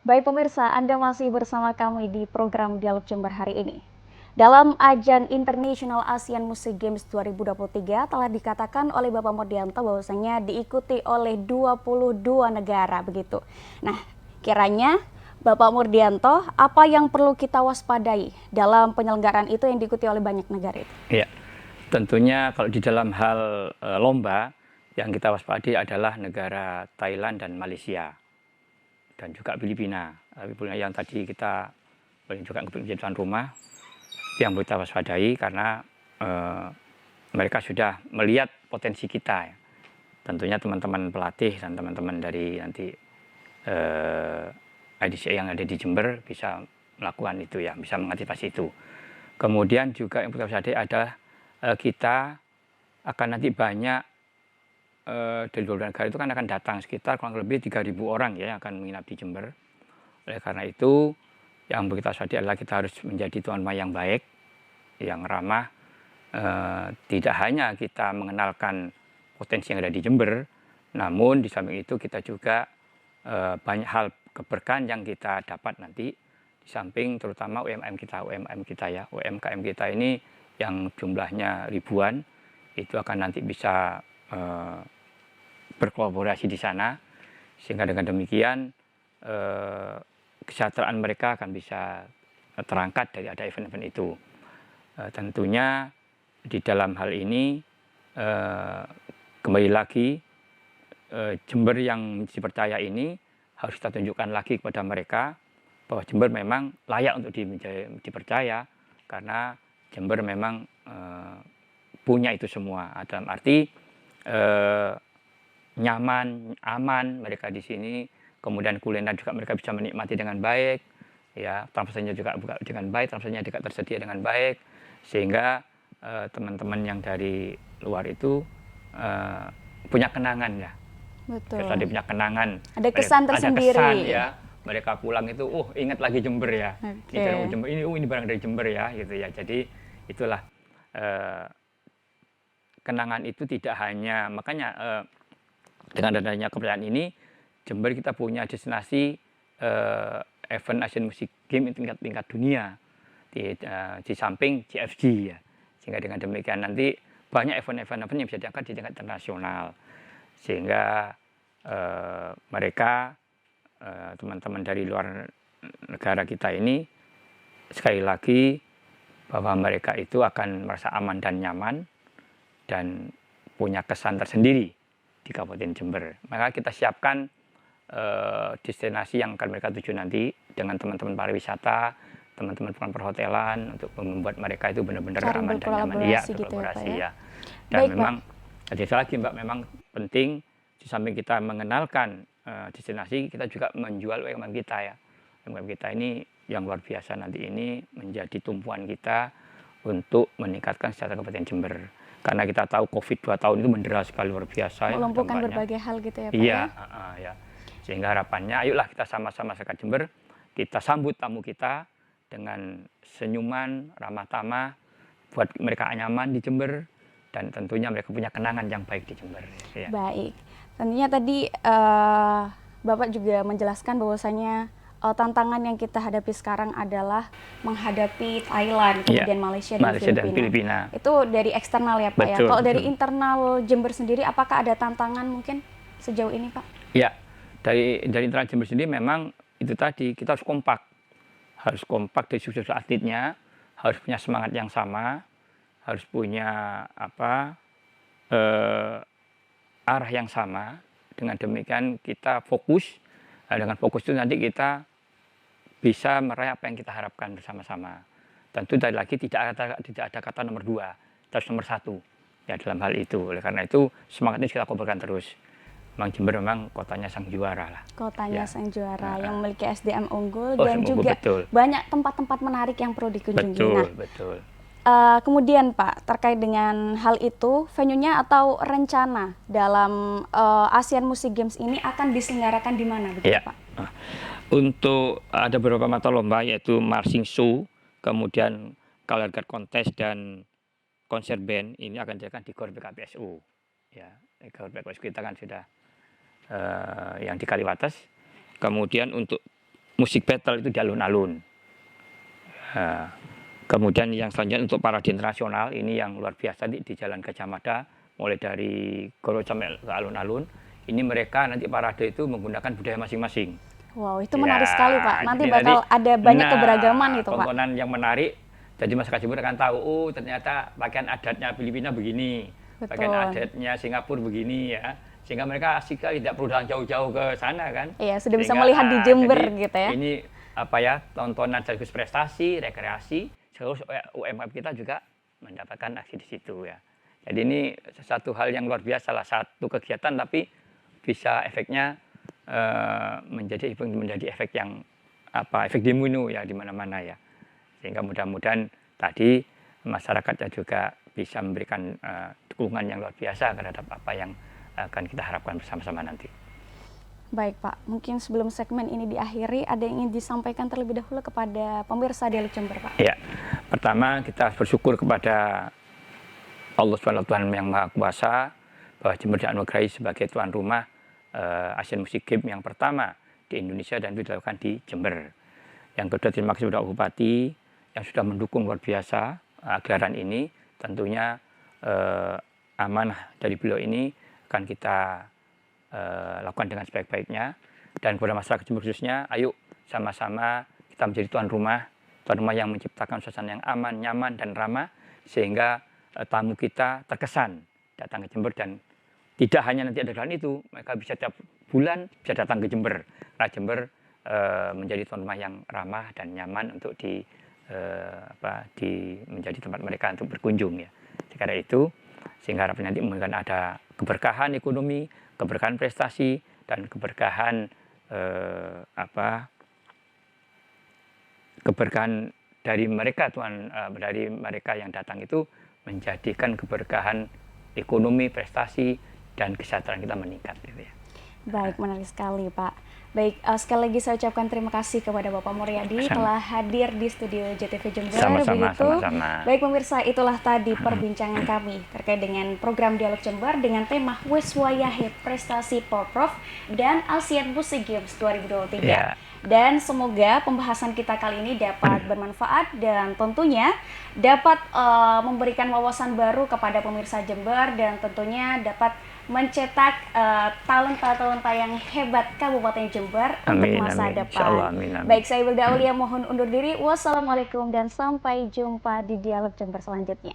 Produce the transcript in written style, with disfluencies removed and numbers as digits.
Baik pemirsa, Anda masih bersama kami di program Dialog Jember hari ini. Dalam ajang International Asian Music Games 2023 telah dikatakan oleh Bapak Murdianto bahwasanya diikuti oleh 22 negara begitu. Nah, kiranya Bapak Murdianto, apa yang perlu kita waspadai dalam penyelenggaraan itu yang diikuti oleh banyak negara itu? Ya, tentunya kalau di dalam hal lomba yang kita waspadai adalah negara Thailand dan Malaysia dan juga Filipina. Filipina yang tadi kita juga menjadi tuan rumah yang kita waspadai karena mereka sudah melihat potensi kita. Ya. Tentunya teman-teman pelatih dan teman-teman dari nanti IDCA yang ada di Jember bisa melakukan itu ya, bisa mengantisipasi itu. Kemudian juga yang kita waspadai adalah kita akan nanti banyak dari 22 negara itu kan akan datang sekitar kurang lebih 3.000 orang ya yang akan menginap di Jember. Oleh karena itu yang kita sadari adalah kita harus menjadi tuan rumah yang baik, yang ramah. Tidak hanya kita mengenalkan potensi yang ada di Jember, namun di samping itu kita juga banyak hal keberkahan yang kita dapat nanti di samping terutama UMKM kita ya, UMKM kita ini yang jumlahnya ribuan itu akan nanti bisa berkolaborasi di sana sehingga dengan demikian kesejahteraan mereka akan bisa terangkat dari ada event-event itu. Tentunya di dalam hal ini kembali lagi Jember yang dipercaya ini harus kita tunjukkan lagi kepada mereka bahwa Jember memang layak untuk dipercaya karena Jember memang punya itu semua. Dalam arti nyaman, aman mereka di sini, kemudian kuliner juga mereka bisa menikmati dengan baik, ya transportasinya juga dengan baik, transportasinya juga tersedia dengan baik, sehingga teman-teman yang dari luar itu punya kenangan ya. Betul. Tadi punya kenangan. Ada kesan tersendiri. Ada kesan ya. Mereka pulang itu, ingat lagi Jember ya. Okay. Ini barang dari Jember ya, gitu ya. Jadi itulah kenangan itu tidak hanya makanya dengan adanya kepercayaan ini, Jember kita punya destinasi event Asian Music Game tingkat dunia di samping CFG ya. Sehingga dengan demikian nanti banyak event-event yang bisa diangkat di tingkat internasional. Sehingga mereka teman-teman dari luar negara kita ini sekali lagi bahwa mereka itu akan merasa aman dan nyaman dan punya kesan tersendiri di Kabupaten Jember. Maka kita siapkan destinasi yang akan mereka tuju nanti dengan teman-teman pariwisata, teman-teman perhotelan untuk membuat mereka itu benar-benar aman dan nyaman. Iya, berkolaborasi ya. Dan baik, memang ada lagi Mbak, memang penting di samping kita mengenalkan destinasi, kita juga menjual UMKM kita ya. UMKM kita ini yang luar biasa nanti ini menjadi tumpuan kita untuk meningkatkan kesejahteraan Kabupaten Jember. Karena kita tahu COVID 2 tahun itu mendera sekali luar biasa. Melumpuhkan berbagai hal gitu ya Pak iya, ya? Ya. Sehingga harapannya ayolah kita sama-sama masyarakat Jember, kita sambut tamu kita dengan senyuman, ramah tamah, buat mereka nyaman di Jember, dan tentunya mereka punya kenangan yang baik di Jember. Ya. Baik, tentunya tadi Bapak juga menjelaskan bahwasanya tantangan yang kita hadapi sekarang adalah menghadapi Thailand, kemudian Malaysia dan Filipina. Itu dari eksternal ya Pak. Betul, ya. Kalau dari internal Jember sendiri, apakah ada tantangan mungkin sejauh ini Pak? Ya, dari internal Jember sendiri memang itu tadi kita harus kompak dari sudut atletnya, harus punya semangat yang sama, harus punya arah yang sama. Dengan demikian kita fokus. Dengan fokus itu nanti kita bisa meraih apa yang kita harapkan bersama-sama. Tentu dari lagi tidak ada kata nomor 2, harus nomor 1 ya dalam hal itu. Oleh karena itu semangat ini kita kobarkan terus. Memang Jember memang kotanya sang juara lah. Kotanya ya. Sang juara yang memiliki SDM unggul dan juga betul. Banyak tempat-tempat menarik yang perlu dikunjungi. Betul. Kemudian Pak, terkait dengan hal itu, venue-nya atau rencana dalam Asian Music Games ini akan diselenggarakan di mana begitu ya. Pak? Untuk ada beberapa mata lomba yaitu marching show, kemudian color guard contest dan konser band ini akan diadakan di GOR BKPSU. Ya, GOR BKPSU kita kan sudah yang di Kaliwates. Kemudian untuk musik battle itu di alun-alun. Kemudian yang selanjutnya untuk parade internasional ini yang luar biasa di Jalan Gajah Mada, mulai dari Goro sampai ke alun-alun. Ini mereka nanti parade itu menggunakan budaya masing-masing. Wow, itu menarik sekali Pak. Nanti jadi bakal ada banyak keberagaman itu Pak. tontonan yang menarik. Jadi masyarakat Jember akan tahu, oh ternyata pakaian adatnya Filipina begini, pakaian adatnya Singapura begini ya. Sehingga mereka asik sekali, tidak perlu jalan jauh-jauh ke sana kan. Iya, sudah bisa melihat di Jember jadi gitu ya. Ini apa ya, tontonan sekaligus prestasi, rekreasi, terus UMKM kita juga mendapatkan aksi di situ ya. Jadi ini satu hal yang luar biasa, salah satu kegiatan tapi bisa efeknya menjadi efek yang efek domino ya di mana-mana ya. Sehingga mudah-mudahan tadi masyarakatnya juga bisa memberikan dukungan yang luar biasa terhadap apa yang akan kita harapkan bersama-sama nanti. Baik Pak, mungkin sebelum segmen ini diakhiri, ada yang ingin disampaikan terlebih dahulu kepada pemirsa Dialog Jember Pak? Ya, pertama kita bersyukur kepada Allah SWT yang Maha Kuasa, bahwa Jember dianugerahi sebagai tuan rumah Asian Music Games yang pertama di Indonesia dan itu dilakukan di Jember. Yang kedua, terima kasih kepada Bupati yang sudah mendukung luar biasa gelaran ini. Tentunya amanah dari beliau ini akan kita lakukan dengan sebaik-baiknya. Dan kepada masyarakat Jember khususnya, ayo sama-sama kita menjadi tuan rumah yang menciptakan suasana yang aman, nyaman, dan ramah, sehingga tamu kita terkesan datang ke Jember dan tidak hanya nanti ada gelaran itu, mereka bisa tiap bulan bisa datang ke Jember. Karena Jember menjadi tuan rumah yang ramah dan nyaman untuk menjadi tempat mereka untuk berkunjung ya. Karena itu, sehingga harapan nanti mungkin ada keberkahan ekonomi, keberkahan prestasi, dan keberkahan keberkahan dari mereka dari mereka yang datang itu menjadikan keberkahan ekonomi, prestasi, dan kesejahteraan kita meningkat gitu ya. Baik, menarik sekali Pak. Baik, sekali lagi saya ucapkan terima kasih kepada Bapak Muryadi telah hadir di studio JTV Jember. Sama-sama. Baik pemirsa, itulah tadi perbincangan kami terkait dengan program Dialog Jember dengan tema Wiswayahe Prestasi Porprov dan Asian Music Games 2023. Yeah. Dan semoga pembahasan kita kali ini dapat bermanfaat dan tentunya dapat memberikan wawasan baru kepada pemirsa Jember dan tentunya dapat mencetak talenta-talenta yang hebat Kabupaten Jember untuk masa depan. Baik, saya Wilda Aulia mohon undur diri. Wassalamualaikum dan sampai jumpa di Dialog Jember selanjutnya.